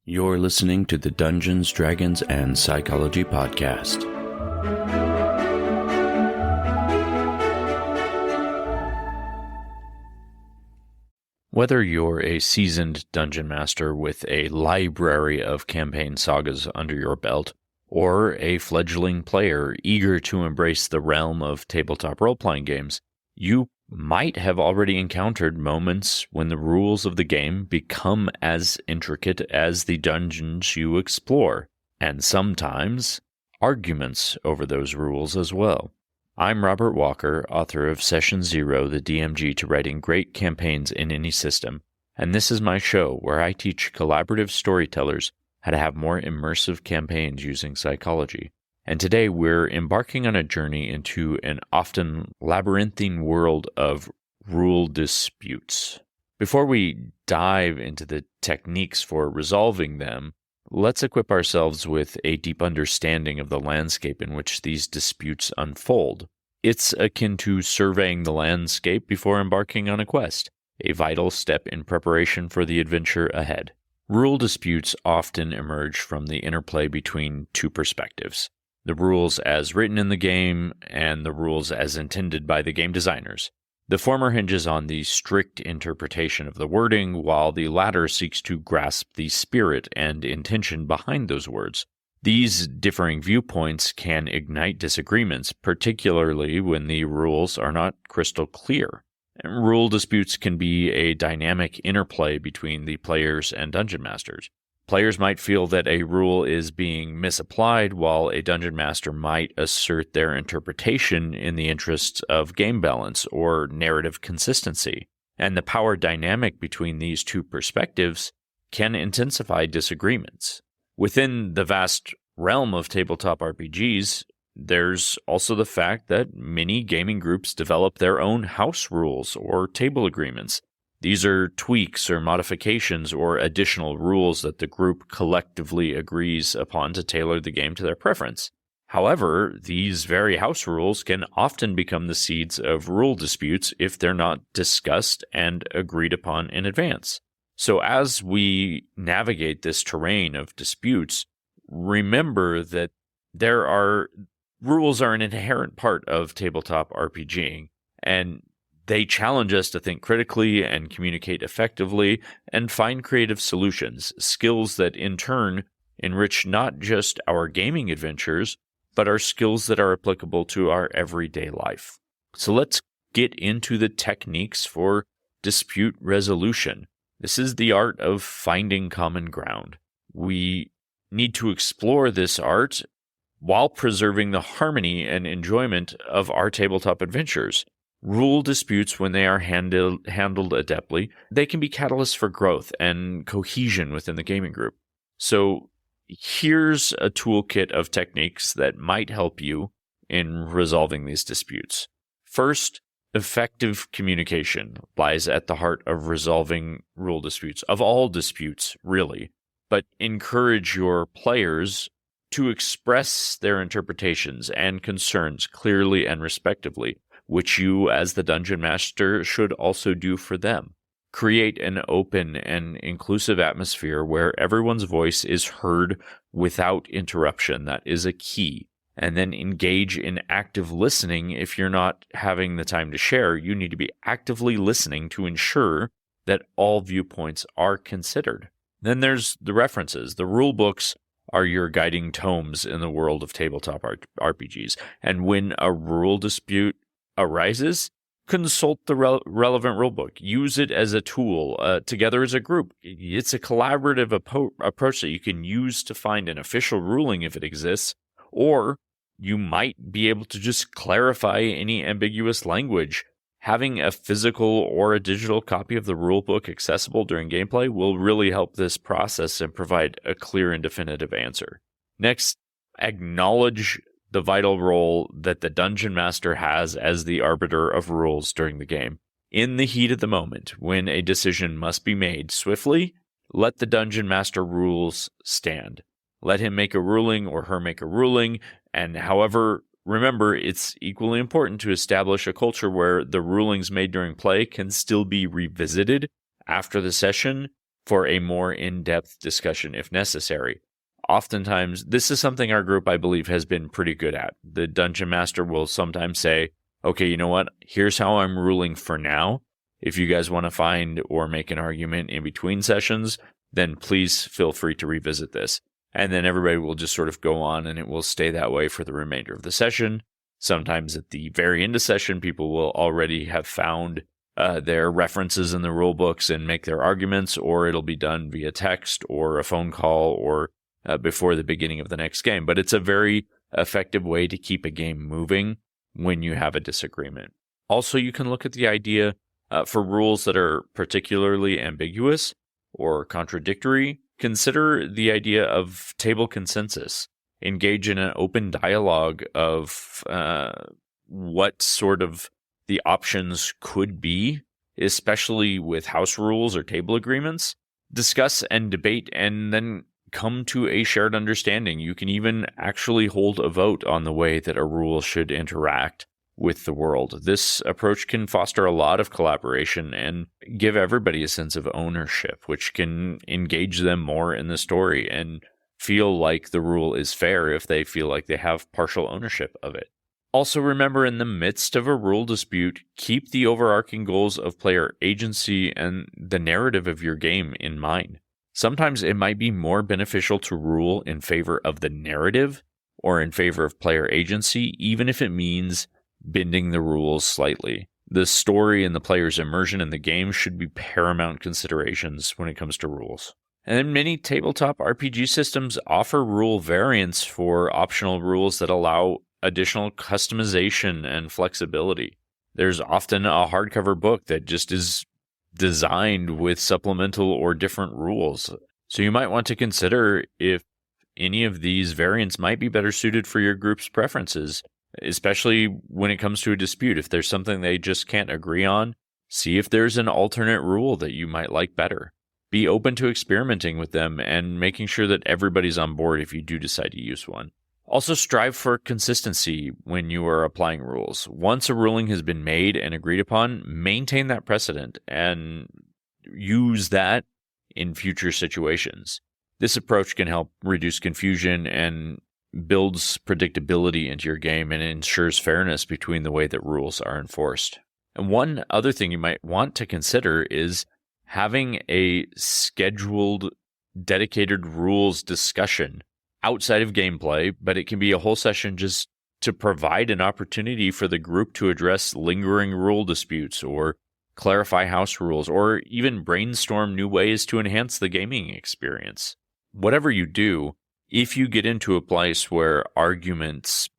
You're listening to the Dungeons, Dragons, and Psychology Podcast. Whether you're a seasoned dungeon master with a library of campaign sagas under your belt, or a fledgling player eager to embrace the realm of tabletop role-playing games, you might have already encountered moments when the rules of the game become as intricate as the dungeons you explore, and sometimes arguments over those rules as well. I'm Robert Walker, author of Session Zero, the DMG to writing great campaigns in any system, and this is my show where I teach collaborative storytellers how to have more immersive campaigns using psychology. And today we're embarking on a journey into an often labyrinthine world of rule disputes. Before we dive into the techniques for resolving them, let's equip ourselves with a deep understanding of the landscape in which these disputes unfold. It's akin to surveying the landscape before embarking on a quest, a vital step in preparation for the adventure ahead. Rule disputes often emerge from the interplay between two perspectives: the rules as written in the game and the rules as intended by the game designers. The former hinges on the strict interpretation of the wording, while the latter seeks to grasp the spirit and intention behind those words. These differing viewpoints can ignite disagreements, particularly when the rules are not crystal clear. And rule disputes can be a dynamic interplay between the players and dungeon masters. Players might feel that a rule is being misapplied, while a dungeon master might assert their interpretation in the interests of game balance or narrative consistency. And the power dynamic between these two perspectives can intensify disagreements. Within the vast realm of tabletop RPGs, there's also the fact that many gaming groups develop their own house rules or table agreements. These are tweaks or modifications or additional rules that the group collectively agrees upon to tailor the game to their preference. However, these very house rules can often become the seeds of rule disputes if they're not discussed and agreed upon in advance. So as we navigate this terrain of disputes, remember that rules are an inherent part of tabletop RPGing, and they challenge us to think critically and communicate effectively and find creative solutions, skills that in turn enrich not just our gaming adventures, but are skills that are applicable to our everyday life. So let's get into the techniques for dispute resolution. This is the art of finding common ground. We need to explore this art while preserving the harmony and enjoyment of our tabletop adventures. Rule disputes, when they are handled adeptly, they can be catalysts for growth and cohesion within the gaming group. So here's a toolkit of techniques that might help you in resolving these disputes. First, effective communication lies at the heart of resolving rule disputes, of all disputes, really. But encourage your players to express their interpretations and concerns clearly and respectively, which you as the dungeon master should also do for them. Create an open and inclusive atmosphere where everyone's voice is heard without interruption. That is a key. And then engage in active listening. If you're not having the time to share, you need to be actively listening to ensure that all viewpoints are considered. Then there's the references. The rule books are your guiding tomes in the world of tabletop RPGs. And when a rule dispute arises, consult the relevant rulebook. Use it as a tool together as a group. It's a collaborative approach that you can use to find an official ruling if it exists, or you might be able to just clarify any ambiguous language. Having a physical or a digital copy of the rulebook accessible during gameplay will really help this process and provide a clear and definitive answer. Next, acknowledge the vital role that the dungeon master has as the arbiter of rules during the game. In the heat of the moment, when a decision must be made swiftly, let the dungeon master rules stand. Let him make a ruling or her make a ruling, and remember, it's equally important to establish a culture where the rulings made during play can still be revisited after the session for a more in-depth discussion if necessary. Oftentimes, this is something our group, I believe, has been pretty good at. The Dungeon Master will sometimes say, okay, you know what? Here's how I'm ruling for now. If you guys want to find or make an argument in between sessions, then please feel free to revisit this. And then everybody will just sort of go on and it will stay that way for the remainder of the session. Sometimes at the very end of session, people will already have found their references in the rule books and make their arguments, or it'll be done via text or a phone call or before the beginning of the next game. But it's a very effective way to keep a game moving when you have a disagreement. Also, you can look at the idea for rules that are particularly ambiguous or contradictory. Consider the idea of table consensus. Engage in an open dialogue of what sort of the options could be, especially with house rules or table agreements. Discuss and debate and then come to a shared understanding. You can even actually hold a vote on the way that a rule should interact with the world. This approach can foster a lot of collaboration and give everybody a sense of ownership, which can engage them more in the story and feel like the rule is fair if they feel like they have partial ownership of it. Also remember, in the midst of a rule dispute, keep the overarching goals of player agency and the narrative of your game in mind. Sometimes it might be more beneficial to rule in favor of the narrative or in favor of player agency, even if it means bending the rules slightly. The story and the player's immersion in the game should be paramount considerations when it comes to rules. And then many tabletop RPG systems offer rule variants for optional rules that allow additional customization and flexibility. There's often a hardcover book that just is designed with supplemental or different rules. So you might want to consider if any of these variants might be better suited for your group's preferences, especially when it comes to a dispute. If there's something they just can't agree on, see if there's an alternate rule that you might like better. Be open to experimenting with them and making sure that everybody's on board if you do decide to use one. Also, strive for consistency when you are applying rules. Once a ruling has been made and agreed upon, maintain that precedent and use that in future situations. This approach can help reduce confusion and builds predictability into your game and ensures fairness between the way that rules are enforced. And one other thing you might want to consider is having a scheduled, dedicated rules discussion outside of gameplay, but it can be a whole session just to provide an opportunity for the group to address lingering rule disputes or clarify house rules or even brainstorm new ways to enhance the gaming experience. Whatever you do, if you get into a place where arguments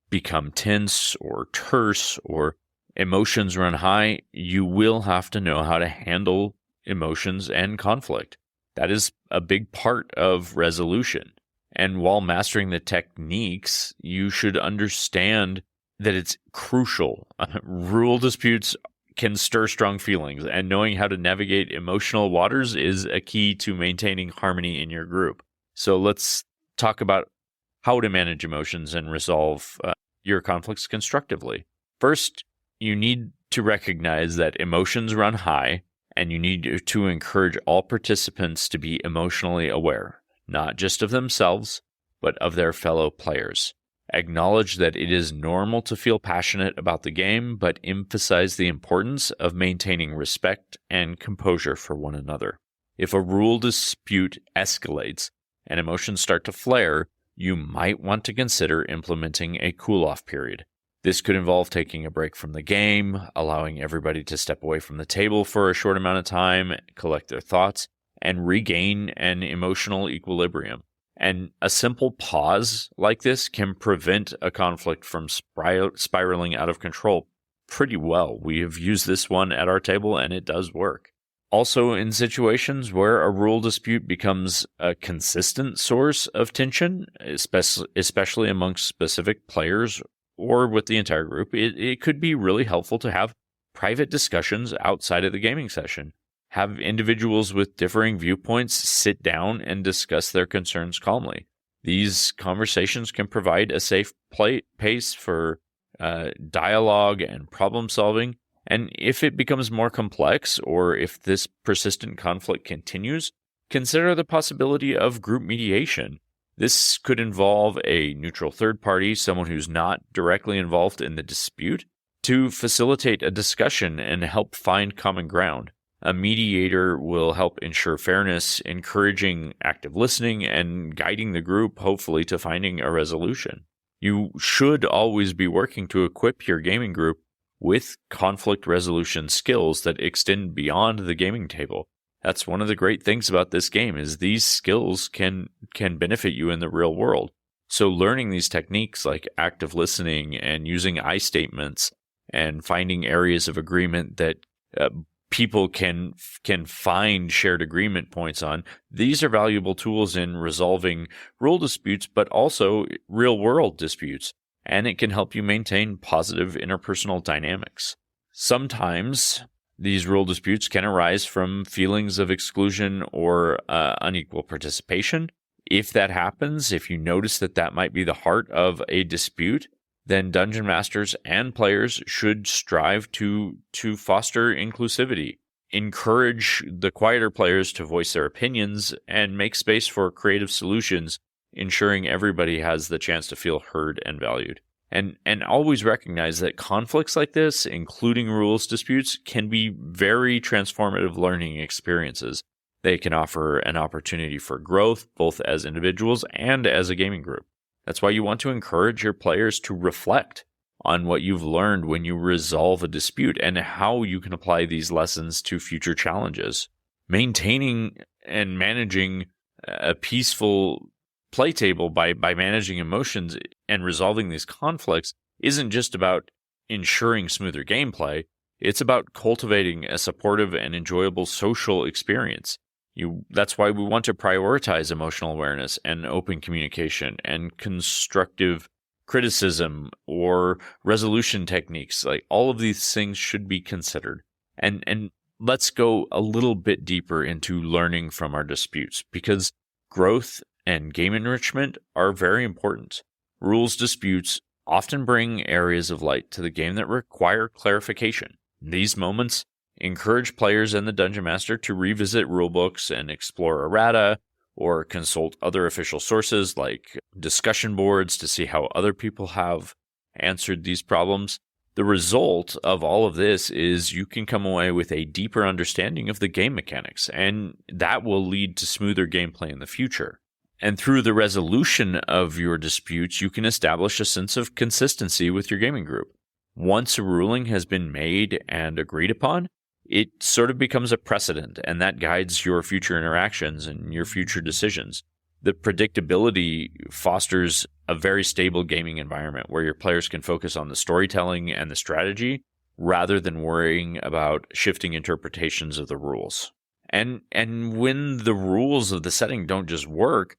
become tense or terse or emotions run high, you will have to know how to handle emotions and conflict. That is a big part of resolution. And while mastering the techniques, you should understand that it's crucial. Rule disputes can stir strong feelings, and knowing how to navigate emotional waters is a key to maintaining harmony in your group. So let's talk about how to manage emotions and resolve your conflicts constructively. First, you need to recognize that emotions run high, and you need to encourage all participants to be emotionally aware, not just of themselves, but of their fellow players. Acknowledge that it is normal to feel passionate about the game, but emphasize the importance of maintaining respect and composure for one another. If a rule dispute escalates and emotions start to flare, you might want to consider implementing a cool-off period. This could involve taking a break from the game, allowing everybody to step away from the table for a short amount of time, collect their thoughts, and regain an emotional equilibrium. And a simple pause like this can prevent a conflict from spiraling out of control pretty well. We have used this one at our table, and it does work. Also, in situations where a rule dispute becomes a consistent source of tension, especially amongst specific players or with the entire group, it could be really helpful to have private discussions outside of the gaming session. Have individuals with differing viewpoints sit down and discuss their concerns calmly. These conversations can provide a safe pace for dialogue and problem solving. And if it becomes more complex or if this persistent conflict continues, consider the possibility of group mediation. This could involve a neutral third party, someone who's not directly involved in the dispute, to facilitate a discussion and help find common ground. A mediator will help ensure fairness, encouraging active listening, and guiding the group, hopefully, to finding a resolution. You should always be working to equip your gaming group with conflict resolution skills that extend beyond the gaming table. That's one of the great things about this game, is these skills can benefit you in the real world. So learning these techniques like active listening and using I statements and finding areas of agreement that people can find shared agreement points on, these are valuable tools in resolving rule disputes, but also real world disputes. And it can help you maintain positive interpersonal dynamics. Sometimes these rule disputes can arise from feelings of exclusion or unequal participation. If that happens, if you notice that might be the heart of a dispute, then dungeon masters and players should strive to foster inclusivity, encourage the quieter players to voice their opinions, and make space for creative solutions, ensuring everybody has the chance to feel heard and valued. And always recognize that conflicts like this, including rules disputes, can be very transformative learning experiences. They can offer an opportunity for growth, both as individuals and as a gaming group. That's why you want to encourage your players to reflect on what you've learned when you resolve a dispute and how you can apply these lessons to future challenges. Maintaining and managing a peaceful play table by managing emotions and resolving these conflicts isn't just about ensuring smoother gameplay. It's about cultivating a supportive and enjoyable social experience. That's why we want to prioritize emotional awareness and open communication and constructive criticism or resolution techniques. Like, all of these things should be considered. And let's go a little bit deeper into learning from our disputes, because growth and game enrichment are very important. Rules disputes often bring areas of light to the game that require clarification. These moments encourage players and the dungeon master to revisit rulebooks and explore errata, or consult other official sources like discussion boards to see how other people have answered these problems. The result of all of this is you can come away with a deeper understanding of the game mechanics, and that will lead to smoother gameplay in the future. And through the resolution of your disputes, you can establish a sense of consistency with your gaming group. Once a ruling has been made and agreed upon, it sort of becomes a precedent, and that guides your future interactions and your future decisions. The predictability fosters a very stable gaming environment where your players can focus on the storytelling and the strategy rather than worrying about shifting interpretations of the rules. And when the rules of the setting don't just work,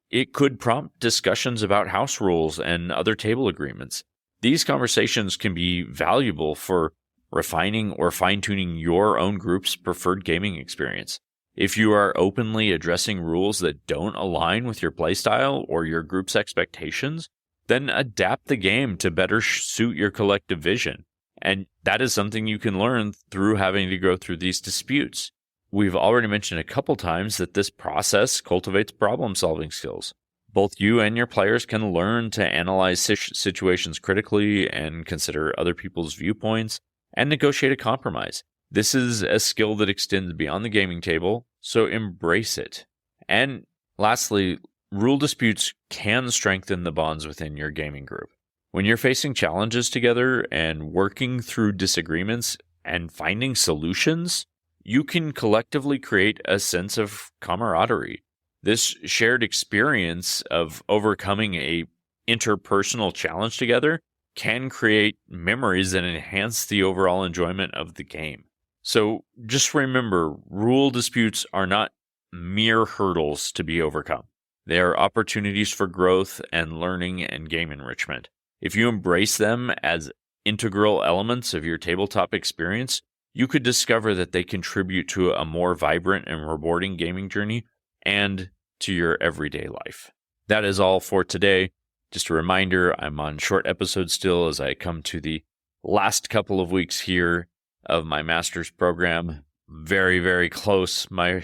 it could prompt discussions about house rules and other table agreements. These conversations can be valuable for refining or fine-tuning your own group's preferred gaming experience. If you are openly addressing rules that don't align with your playstyle or your group's expectations, then adapt the game to better suit your collective vision. And that is something you can learn through having to go through these disputes. We've already mentioned a couple times that this process cultivates problem-solving skills. Both you and your players can learn to analyze situations critically and consider other people's viewpoints and negotiate a compromise. This is a skill that extends beyond the gaming table, so embrace it. And lastly, rule disputes can strengthen the bonds within your gaming group. When you're facing challenges together and working through disagreements and finding solutions, you can collectively create a sense of camaraderie. This shared experience of overcoming a interpersonal challenge together can create memories that enhance the overall enjoyment of the game. So just remember, rule disputes are not mere hurdles to be overcome. They are opportunities for growth and learning and game enrichment. If you embrace them as integral elements of your tabletop experience, you could discover that they contribute to a more vibrant and rewarding gaming journey and to your everyday life. That is all for today. Just a reminder, I'm on short episodes still as I come to the last couple of weeks here of my master's program. very, very close, my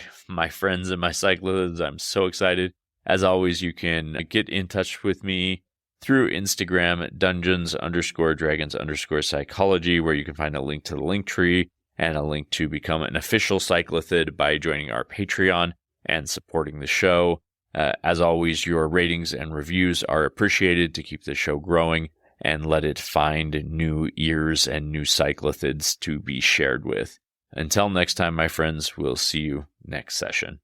friends and my cyclists. I'm so excited. As always, you can get in touch with me through Instagram at dungeons_dragons_psychology, where you can find a link to the Linktree and a link to become an official cyclithid by joining our Patreon and supporting the show. As always, your ratings and reviews are appreciated to keep the show growing and let it find new ears and new cyclithids to be shared with. Until next time, my friends, we'll see you next session.